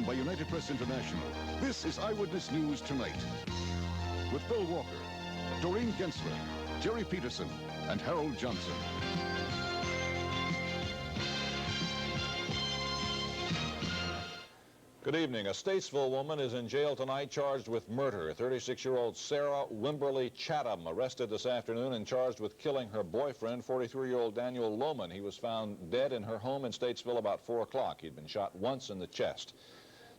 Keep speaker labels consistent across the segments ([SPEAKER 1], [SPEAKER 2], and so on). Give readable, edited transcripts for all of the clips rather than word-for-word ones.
[SPEAKER 1] by United Press International, this is Eyewitness News Tonight. With Bill Walker, Doreen Gensler, Jerry Peterson, and Harold Johnson.
[SPEAKER 2] Good evening. A Statesville woman is in jail tonight charged with murder. 36-year-old Sarah Wimberly Chatham arrested this afternoon and charged with killing her boyfriend, 43-year-old Daniel Lohman. He was found dead in her home in Statesville about 4 o'clock. He'd been shot once in the chest.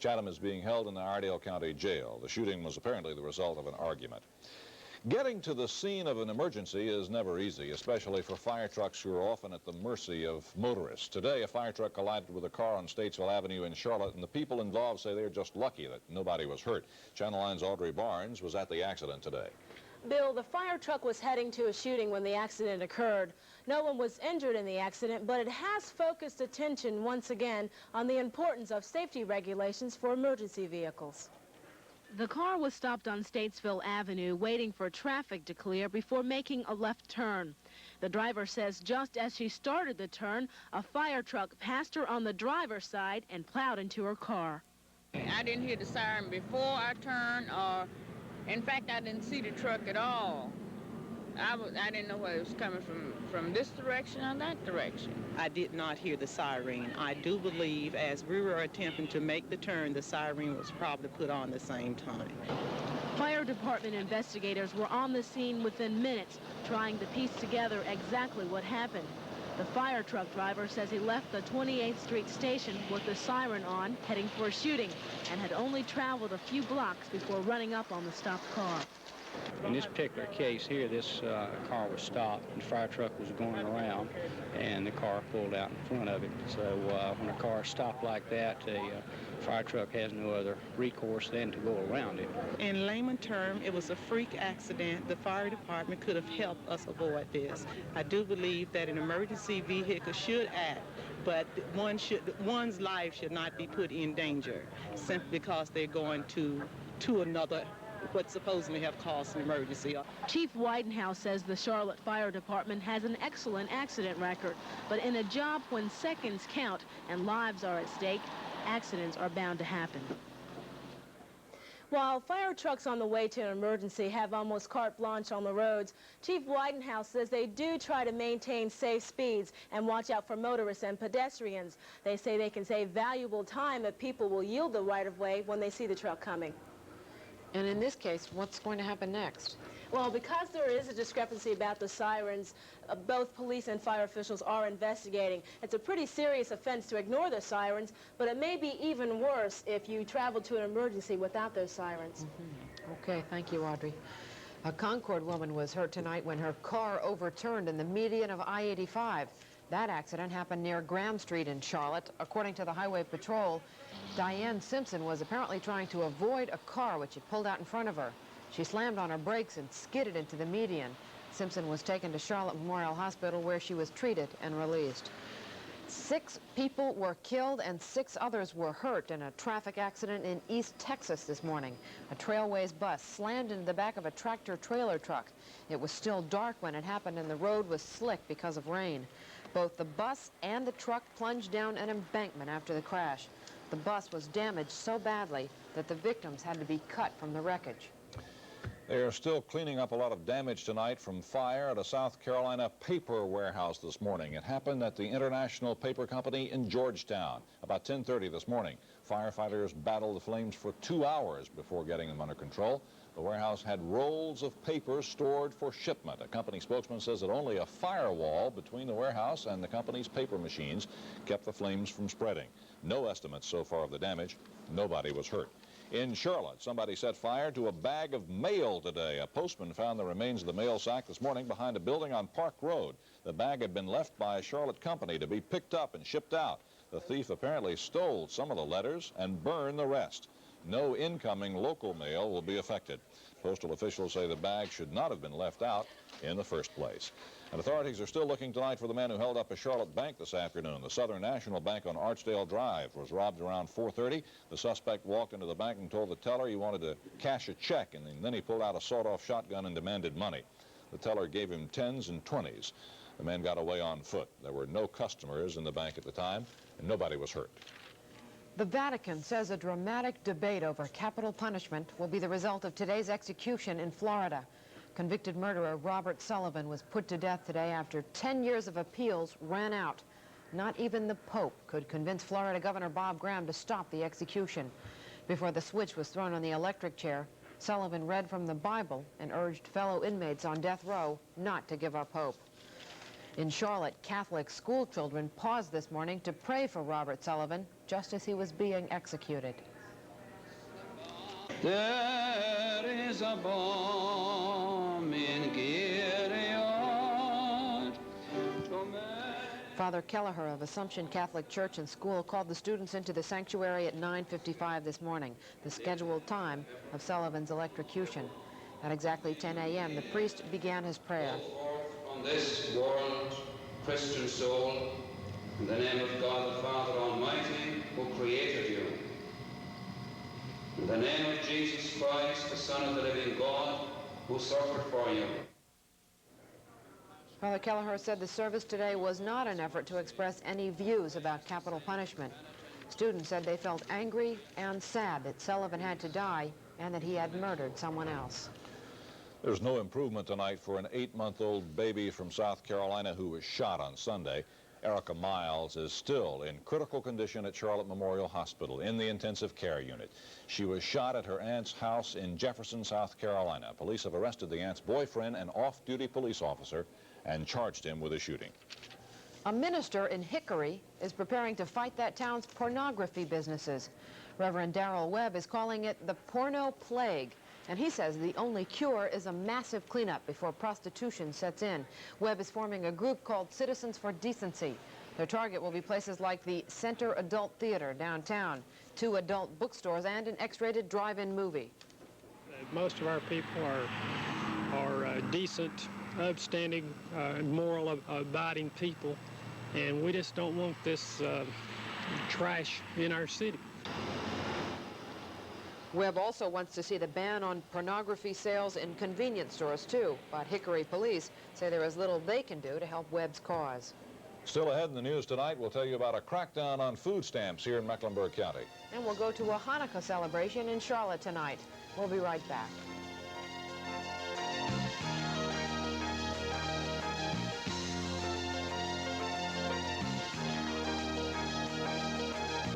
[SPEAKER 2] Chatham is being held in the Iredell County Jail. The shooting was apparently the result of an argument. Getting to the scene of an emergency is never easy, especially for fire trucks who are often at the mercy of motorists. Today, a fire truck collided with a car on Statesville Avenue in Charlotte, and the people involved say they're just lucky that nobody was hurt. Channel 9's Audrey Barnes was at the accident today.
[SPEAKER 3] Bill, the fire truck was heading to a shooting when the accident occurred. No one was injured in the accident, but it has focused attention once again on the importance of safety regulations for emergency vehicles.
[SPEAKER 4] The car was stopped on Statesville Avenue waiting for traffic to clear before making a left turn. The driver says just as she started the turn, a fire truck passed her on the driver's side and plowed into her car.
[SPEAKER 5] I didn't hear the siren before I turned, or in fact, I didn't see the truck at all. I didn't know whether it was coming from this direction or that direction.
[SPEAKER 6] I did not hear the siren. I do believe as we were attempting to make the turn, the siren was probably put on the same time.
[SPEAKER 4] Fire department investigators were on the scene within minutes, trying to piece together exactly what happened. The fire truck driver says he left the 28th Street station with the siren on, heading for a shooting, and had only traveled a few blocks before running up on the stopped car.
[SPEAKER 7] In this particular case here, this car was stopped, and the fire truck was going around, and the car pulled out in front of it. So when a car is stopped like that, a fire truck has no other recourse than to go around it.
[SPEAKER 6] In layman term, it was a freak accident. The fire department could have helped us avoid this. I do believe that an emergency vehicle should act, but one's life should not be put in danger simply because they're going to another what supposedly have caused an emergency.
[SPEAKER 4] Chief Widenhouse says the Charlotte Fire Department has an excellent accident record, but in a job when seconds count and lives are at stake, accidents are bound to happen.
[SPEAKER 3] While fire trucks on the way to an emergency have almost carte blanche on the roads, Chief Widenhouse says they do try to maintain safe speeds and watch out for motorists and pedestrians. They say they can save valuable time if people will yield the right-of-way when they see the truck coming.
[SPEAKER 8] And in this case, what's going to happen next?
[SPEAKER 3] Well, because there is a discrepancy about the sirens, both police and fire officials are investigating. It's a pretty serious offense to ignore the sirens, but it may be even worse if you travel to an emergency without those sirens.
[SPEAKER 8] Okay, thank you, Audrey. A Concord woman was hurt tonight when her car overturned in the median of I-85. That accident happened near Graham Street in Charlotte. According to the Highway Patrol, Diane Simpson was apparently trying to avoid a car which had pulled out in front of her. She slammed on her brakes and skidded into the median. Simpson was taken to Charlotte Memorial Hospital where she was treated and released. 6 people were killed and 6 others were hurt in a traffic accident in East Texas this morning. A Trailways bus slammed into the back of a tractor-trailer truck. It was still dark when it happened and the road was slick because of rain. Both the bus and the truck plunged down an embankment after the crash. The bus was damaged so badly that the victims had to be cut from the wreckage.
[SPEAKER 2] They are still cleaning up a lot of damage tonight from fire at a South Carolina paper warehouse this morning. It happened at the International Paper Company in Georgetown about 10:30 this morning. Firefighters battled the flames for 2 hours before getting them under control. The warehouse had rolls of paper stored for shipment. A company spokesman says that only a firewall between the warehouse and the company's paper machines kept the flames from spreading. No estimates so far of the damage. Nobody was hurt. In Charlotte, somebody set fire to a bag of mail today. A postman found the remains of the mail sack this morning behind a building on Park Road. The bag had been left by a Charlotte company to be picked up and shipped out. The thief apparently stole some of the letters and burned the rest. No incoming local mail will be affected. Postal officials say the bag should not have been left out in the first place. And authorities are still looking tonight for the man who held up a Charlotte bank this afternoon. The Southern National Bank on Archdale Drive was robbed around 4:30. The suspect walked into the bank and told the teller he wanted to cash a check, and then he pulled out a sawed-off shotgun and demanded money. The teller gave him 10s and 20s. The man got away on foot. There were no customers in the bank at the time, and nobody was hurt.
[SPEAKER 8] The Vatican says a dramatic debate over capital punishment will be the result of today's execution in Florida. Convicted murderer Robert Sullivan was put to death today after 10 years of appeals ran out. Not even the Pope could convince Florida Governor Bob Graham to stop the execution. Before the switch was thrown on the electric chair, Sullivan read from the Bible and urged fellow inmates on death row not to give up hope. In Charlotte, Catholic school children paused this morning to pray for Robert Sullivan just as he was being executed.
[SPEAKER 9] There is a bomb in Gilead.
[SPEAKER 8] Father Kelleher of Assumption Catholic Church and School called the students into the sanctuary at 9:55 this morning, the scheduled time of Sullivan's electrocution. At exactly 10 a.m., the priest began his prayer.
[SPEAKER 9] From this world, Christian soul, in the name of God the Father Almighty, who created you. In the name of Jesus Christ, the Son of the living God, who suffered for you.
[SPEAKER 8] Father Kelleher said the service today was not an effort to express any views about capital punishment. Students said they felt angry and sad that Sullivan had to die and that he had murdered someone else.
[SPEAKER 2] There's no improvement tonight for an 8-month-old baby from South Carolina who was shot on Sunday. Erica Miles is still in critical condition at Charlotte Memorial Hospital in the intensive care unit. She was shot at her aunt's house in Jefferson, South Carolina. Police have arrested the aunt's boyfriend, an off-duty police officer, and charged him with a shooting.
[SPEAKER 8] A minister in Hickory is preparing to fight that town's pornography businesses. Reverend Darrell Webb is calling it the porno plague, and he says the only cure is a massive cleanup before prostitution sets in. Webb is forming a group called Citizens for Decency. Their target will be places like the Center Adult Theater downtown, 2 adult bookstores, and an X-rated drive-in movie.
[SPEAKER 10] Most of our people are decent, upstanding, moral, abiding people, and we just don't want this trash in our city.
[SPEAKER 8] Webb also wants to see the ban on pornography sales in convenience stores, too. But Hickory police say there is little they can do to help Webb's cause.
[SPEAKER 2] Still ahead in the news tonight, we'll tell you about a crackdown on food stamps here in Mecklenburg County.
[SPEAKER 8] And we'll go to a Hanukkah celebration in Charlotte tonight. We'll be right back.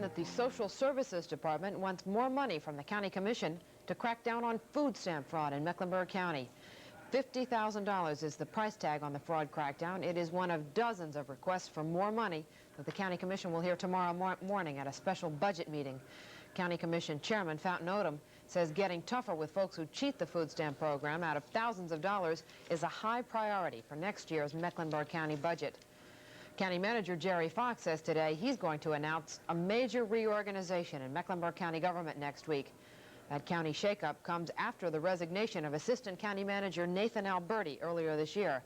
[SPEAKER 8] That the Social Services Department wants more money from the County Commission to crack down on food stamp fraud in Mecklenburg County. $50,000 is the price tag on the fraud crackdown. It is one of dozens of requests for more money that the County Commission will hear tomorrow morning at a special budget meeting. County Commission Chairman Fountain Odom says getting tougher with folks who cheat the food stamp program out of thousands of dollars is a high priority for next year's Mecklenburg County budget. County Manager Jerry Fox says today he's going to announce a major reorganization in Mecklenburg County government next week. That county shakeup comes after the resignation of Assistant County Manager Nathan Alberti earlier this year.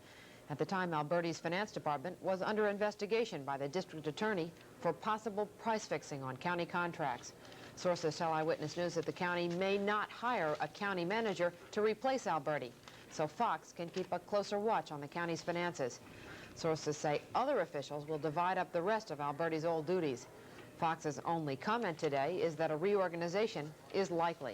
[SPEAKER 8] At the time, Alberti's finance department was under investigation by the district attorney for possible price fixing on county contracts. Sources tell Eyewitness News that the county may not hire a county manager to replace Alberti, so Fox can keep a closer watch on the county's finances. Sources say other officials will divide up the rest of Alberti's old duties. Fox's only comment today is that a reorganization is likely.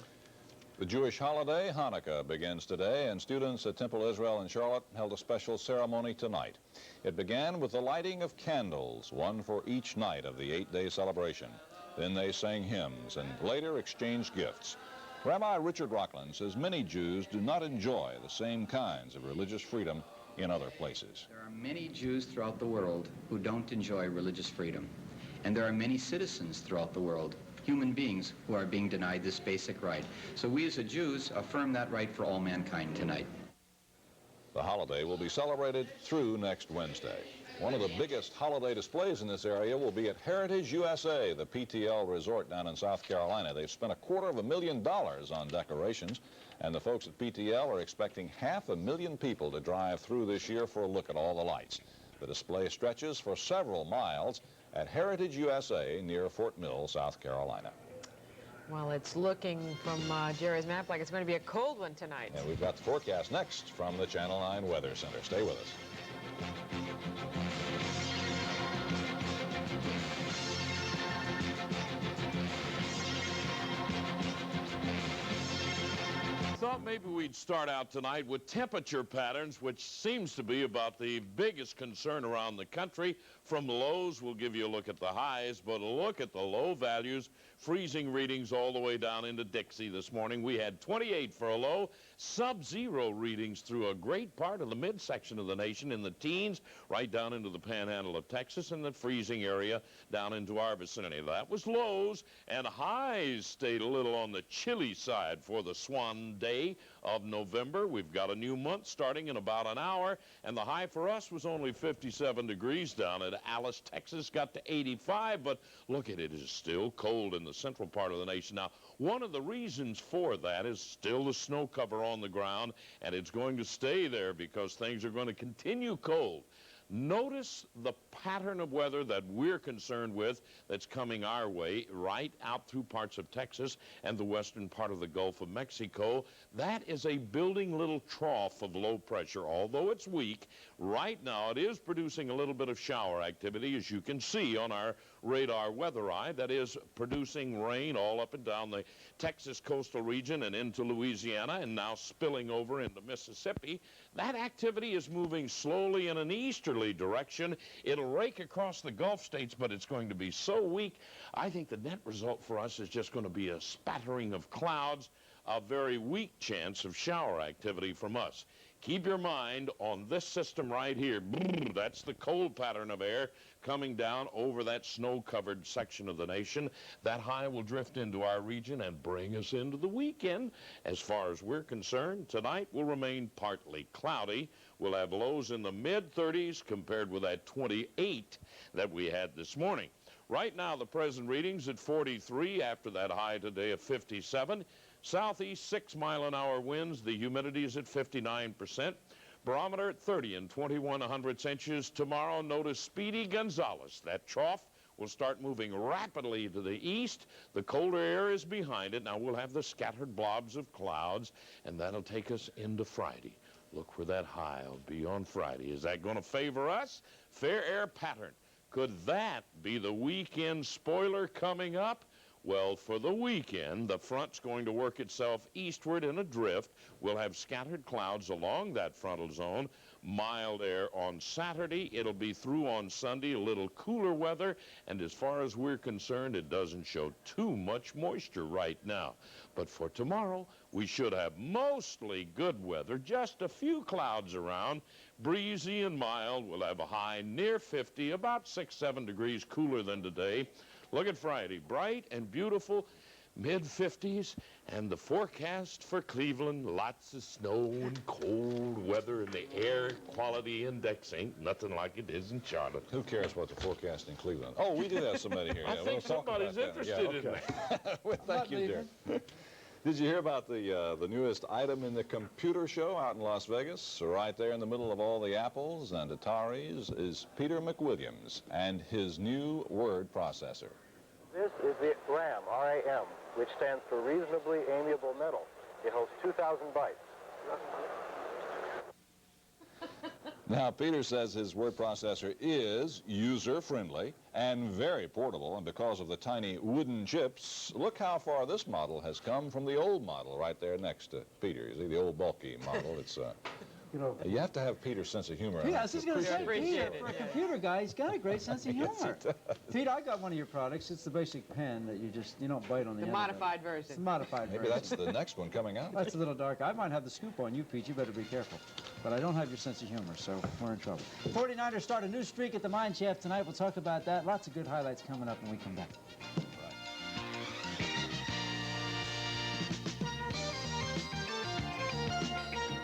[SPEAKER 2] The Jewish holiday, Hanukkah, begins today, and students at Temple Israel in Charlotte held a special ceremony tonight. It began with the lighting of candles, one for each night of the 8-day celebration. Then they sang hymns and later exchanged gifts. Rabbi Richard Rockland says many Jews do not enjoy the same kinds of religious freedom in other places.
[SPEAKER 11] There are many Jews throughout the world who don't enjoy religious freedom. And there are many citizens throughout the world, human beings, who are being denied this basic right. So we as Jews affirm that right for all mankind tonight.
[SPEAKER 2] The holiday will be celebrated through next Wednesday. One of the biggest holiday displays in this area will be at Heritage USA, the PTL resort down in South Carolina. They've spent $250,000 on decorations, and the folks at PTL are expecting 500,000 people to drive through this year for a look at all the lights. The display stretches for several miles at Heritage USA near Fort Mill, South Carolina.
[SPEAKER 8] Well, it's looking from Jerry's map like it's going to be a cold one tonight.
[SPEAKER 2] And we've got the forecast next from the Channel 9 Weather Center. Stay with us.
[SPEAKER 12] thought maybe we'd start out tonight with temperature patterns, which seems to be about the biggest concern around the country. From lows, we'll give you a look at the highs, but a look at the low values, freezing readings all the way down into Dixie this morning. We had 28 for a low, sub-zero readings through a great part of the midsection of the nation in the teens, right down into the panhandle of Texas and the freezing area down into our vicinity. That was lows, and highs stayed a little on the chilly side for the Swan Day of November. We've got a new month starting in about an hour, and the high for us was only 57 degrees down at Alice, Texas, got to 85, but look at it, it is still cold in the central part of the nation. Now, one of the reasons for that is still the snow cover on the ground, and it's going to stay there because things are going to continue cold. Notice the pattern of weather that we're concerned with that's coming our way right out through parts of Texas and the western part of the Gulf of Mexico. That is a building little trough of low pressure. Although it's weak, right now it is producing a little bit of shower activity, as you can see on our radar weather eye. That is producing rain all up and down the Texas coastal region and into Louisiana and now spilling over into Mississippi. That activity is moving slowly in an easterly direction. It'll rake across the Gulf states, but it's going to be so weak. I think the net result for us is just going to be a spattering of clouds, a very weak chance of shower activity from us. Keep your mind on this system right here. That's the cold pattern of air coming down over that snow-covered section of the nation. That high will drift into our region and bring us into the weekend. As far as we're concerned, tonight will remain partly cloudy. We'll have lows in the mid-30s compared with that 28 that we had this morning. Right now, the present reading's at 43 after that high today of 57. Southeast 6-mile-an-hour winds. The humidity is at 59%. Barometer at 30 and 21/100 inches. Tomorrow, notice Speedy Gonzales. That trough will start moving rapidly to the east. The colder air is behind it. Now we'll have the scattered blobs of clouds, and that'll take us into Friday. Look where that high will be on Friday. Is that going to favor us? Fair air pattern. Could that be the weekend spoiler coming up? Well, for the weekend, the front's going to work itself eastward in a drift. We'll have scattered clouds along that frontal zone. Mild air on Saturday. It'll be through on Sunday, a little cooler weather. And as far as we're concerned, it doesn't show too much moisture right now. But for tomorrow, we should have mostly good weather, just a few clouds around, breezy and mild. We'll have a high near 50, about 6-7 degrees cooler than today. Look at Friday, bright and beautiful, mid-50s, and the forecast for Cleveland, lots of snow and cold weather, and the air quality index ain't nothing like it is in Charlotte.
[SPEAKER 2] Who cares what the forecast in Cleveland? Oh, we did have somebody here.
[SPEAKER 12] I think somebody's interested in that.
[SPEAKER 2] Well, thank you, dear. Did you hear about the newest item in the computer show out in Las Vegas? Right there in the middle of all the Apples and Ataris is Peter McWilliams and his new word processor.
[SPEAKER 13] This is the RAM, RAM, which stands for Reasonably Amiable Metal. It holds 2,000 bytes.
[SPEAKER 2] Now, Peter says his word processor is user-friendly and very portable, and because of the tiny wooden chips, look how far this model has come from the old model right there next to Peter. You see, the old bulky model. It's you know, you have to have Peter's sense of humor.
[SPEAKER 14] Yeah, I was just going to say, Peter, for a computer guy, he's got a great sense of humor.
[SPEAKER 2] Yes,
[SPEAKER 14] Pete, I got one of your products. It's the basic pen that you don't bite on the end.
[SPEAKER 8] The modified version.
[SPEAKER 14] It's the modified version.
[SPEAKER 2] Maybe that's the next one coming out.
[SPEAKER 14] That's a little dark. I might have the scoop on you, Pete. You better be careful. But I don't have your sense of humor, so we're in trouble. 49ers start a new streak at the mine shaft tonight. We'll talk about that. Lots of good highlights coming up when we come back.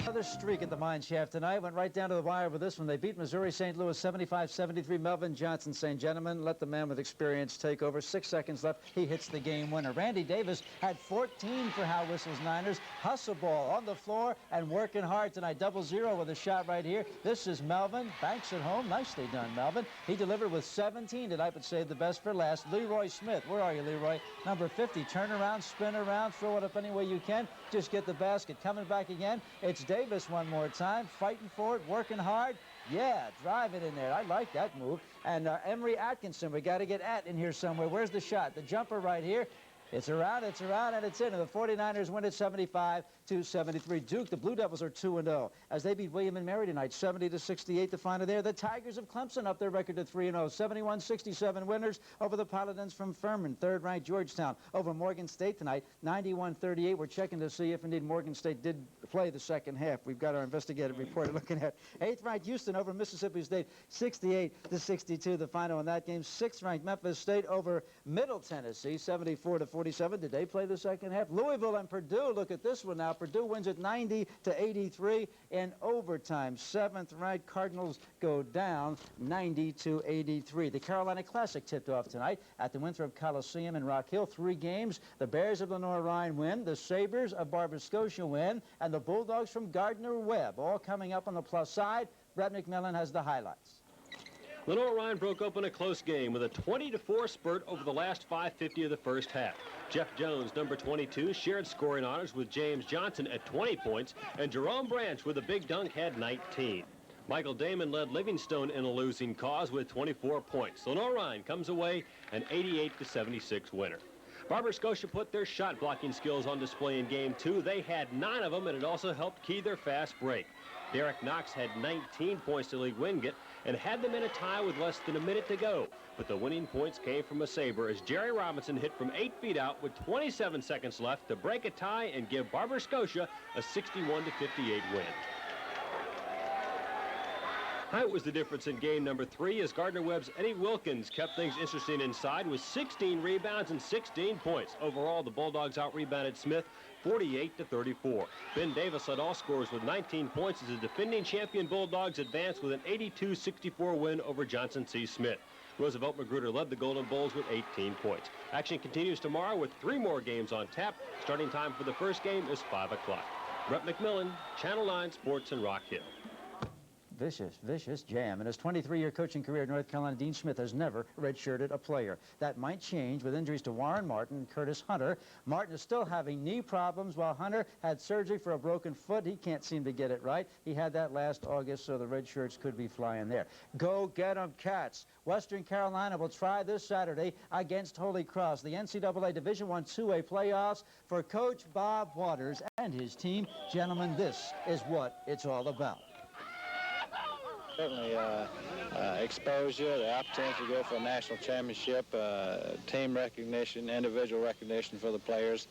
[SPEAKER 14] Another streak at the mine shaft tonight. Went right down to the wire with this one. They beat Missouri St. Louis 75-73. Melvin Johnson saying, gentlemen, let the man with experience take over. 6 seconds left. He hits the game winner. Randy Davis had 14 for Hal Whistle's Niners. Hustle ball on the floor and working hard tonight. 0-0 with a shot right here. This is Melvin. Banks at home. Nicely done, Melvin. He delivered with 17 tonight, but saved the best for last. Leroy Smith. Where are you, Leroy? Number 50. Turn around, spin around, throw it up any way you can. Just get the basket. Coming back again. It's Davis one more time, fighting for it, working hard. Yeah, drive it in there. I like that move. And Emery Atkinson, we got to get in here somewhere. Where's the shot? The jumper right here. It's around, and it's in. And the 49ers win it 75-73. Duke, the Blue Devils are 2-0 as they beat William & Mary tonight, 70-68, the final there. The Tigers of Clemson up their record to 3-0, 71-67 winners over the Paladins from Furman. Third-ranked Georgetown over Morgan State tonight, 91-38. We're checking to see if indeed Morgan State did play the second half. We've got our investigative reporter looking at. Eighth-ranked Houston over Mississippi State, 68-62, the final in that game. Sixth-ranked Memphis State over Middle Tennessee, 74-47. Did they play the second half? Louisville and Purdue, look at this one now. Purdue wins it 90-83 in overtime. Seventh-ranked Cardinals go down 90-83. The Carolina Classic tipped off tonight at the Winthrop Coliseum in Rock Hill. 3 games. The Bears of Lenore-Rhyne win, the Sabres of Barber Scotia win, and the Bulldogs from Gardner-Webb. All coming up on the plus side. Brett McMillan has the highlights.
[SPEAKER 15] Lenore-Rhyne broke open a close game with a 20-4 spurt over the last 5:50 of the first half. Jeff Jones, number 22, shared scoring honors with James Johnson at 20 points, and Jerome Branch with a big dunk had 19. Michael Damon led Livingstone in a losing cause with 24 points. Lenore-Rhyne comes away an 88-76 winner. Barber Scotia put their shot-blocking skills on display in Game 2. They had 9 of them, and it also helped key their fast break. Derek Knox had 19 points to lead Wingate and had them in a tie with less than a minute to go. But the winning points came from a Sabre as Jerry Robinson hit from 8 feet out with 27 seconds left to break a tie and give Barber Scotia a 61-58 win. Height was the difference in game number 3 as Gardner-Webb's Eddie Wilkins kept things interesting inside with 16 rebounds and 16 points. Overall, the Bulldogs out-rebounded Smith 48-34. Ben Davis led all scorers with 19 points as the defending champion Bulldogs advanced with an 82-64 win over Johnson C. Smith. Roosevelt Magruder led the Golden Bulls with 18 points. Action continues tomorrow with 3 more games on tap. Starting time for the first game is 5 o'clock. Brett McMillan, Channel 9 Sports in Rock Hill. Vicious jam. In his 23-year coaching career at North Carolina, Dean Smith has never redshirted a player. That might change with injuries to Warren Martin and Curtis Hunter. Martin is still having knee problems, while Hunter had surgery for a broken foot. He can't seem to get it right. He had that last August, so the red shirts could be flying there. Go get 'em, Cats. Western Carolina will try this Saturday against Holy Cross. The NCAA Division I 2A playoffs for Coach Bob Waters and his team. Gentlemen, this is what it's all about.
[SPEAKER 16] Certainly exposure, the opportunity to go for a national championship, team recognition, individual recognition for the players,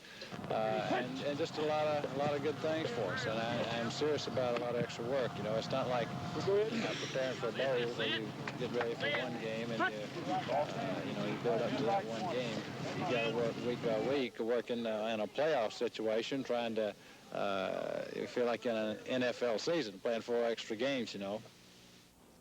[SPEAKER 16] and just a lot of good things for us. And I'm serious about a lot of extra work. You know, it's not like preparing for a bowl where you get ready for one game and you build up to that one game. You got to work week by week, working in a playoff situation, trying to feel like in an NFL season, playing 4 extra games. You know.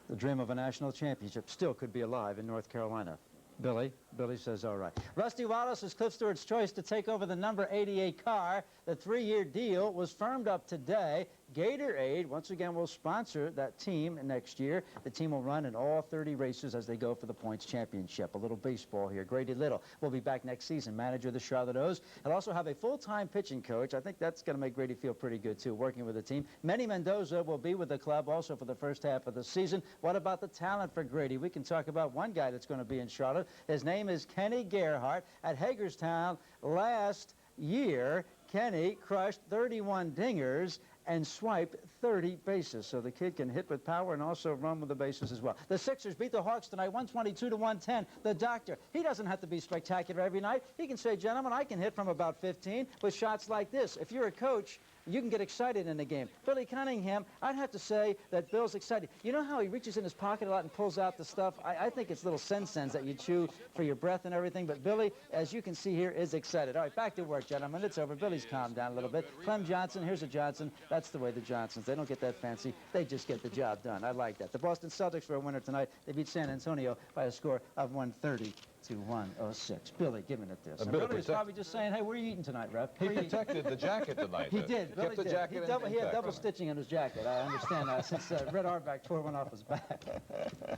[SPEAKER 14] The dream of a national championship still could be alive in North Carolina. Billy says, all right. Rusty Wallace is Cliff Stewart's choice to take over the number 88 car. The 3-year deal was firmed up today. Gatorade, once again, will sponsor that team next year. The team will run in all 30 races as they go for the points championship. A little baseball here. Grady Little will be back next season, manager of the Charlotte O's. He'll also have a full-time pitching coach. I think that's going to make Grady feel pretty good, too, working with the team. Manny Mendoza will be with the club also for the first half of the season. What about the talent for Grady? We can talk about one guy that's going to be in Charlotte. His name is Kenny Gerhardt. At Hagerstown last year, Kenny crushed 31 dingers and swiped 30 bases. So the kid can hit with power and also run with the bases as well. The Sixers beat the Hawks tonight, 122-110. The doctor, he doesn't have to be spectacular every night. He can say, gentlemen, I can hit from about 15 with shots like this. If you're a coach, you can get excited in the game. Billy Cunningham, I'd have to say that Bill's excited. You know how he reaches in his pocket a lot and pulls out the stuff? I think it's little Sensens that you chew for your breath and everything. But Billy, as you can see here, is excited. All right, back to work, gentlemen. It's over. Billy's calmed down a little bit. Clem Johnson, here's a Johnson. That's the way the Johnsons. They don't get that fancy. They just get the job done. I like that. The Boston Celtics were a winner tonight. They beat San Antonio by a score of 130-106. Billy, giving it this. Billy was probably just saying, hey, where are you eating tonight, Ref?
[SPEAKER 2] He protected the jacket tonight.
[SPEAKER 14] He did.
[SPEAKER 2] Kept the jacket
[SPEAKER 14] he had double stitching on his jacket. I understand that since Red Auerbach tore one off his back.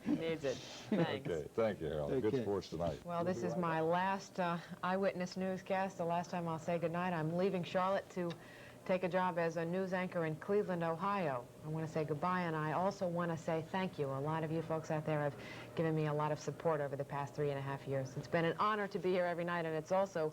[SPEAKER 8] He needs it. Thanks.
[SPEAKER 2] Okay, thank you, Harold.
[SPEAKER 14] Okay.
[SPEAKER 2] Good sports tonight.
[SPEAKER 8] Well, this is my last eyewitness newscast. The last time I'll say goodnight. I'm leaving Charlotte to take a job as a news anchor in Cleveland, Ohio. I want to say goodbye, and I also want to say thank you. A lot of you folks out there have given me a lot of support over the past 3.5 years. It's been an honor to be here every night, and it's also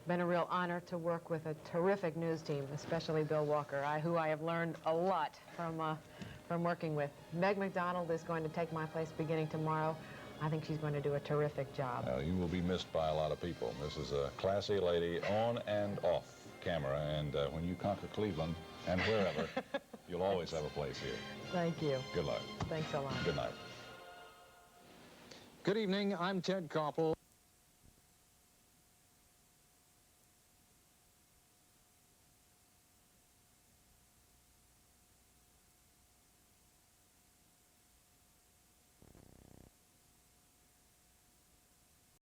[SPEAKER 8] Been a real honor to work with a terrific news team, especially Bill Walker, who I have learned a lot from working with. Meg McDonald is going to take my place beginning tomorrow. I think she's going to do a terrific job.
[SPEAKER 2] You will be missed by a lot of people. This is a classy lady on and off camera, and when you conquer Cleveland and wherever, you'll always have a place here.
[SPEAKER 8] Thank you.
[SPEAKER 2] Good luck.
[SPEAKER 8] Thanks a lot.
[SPEAKER 2] Good night.
[SPEAKER 17] Good evening. I'm Ted Koppel.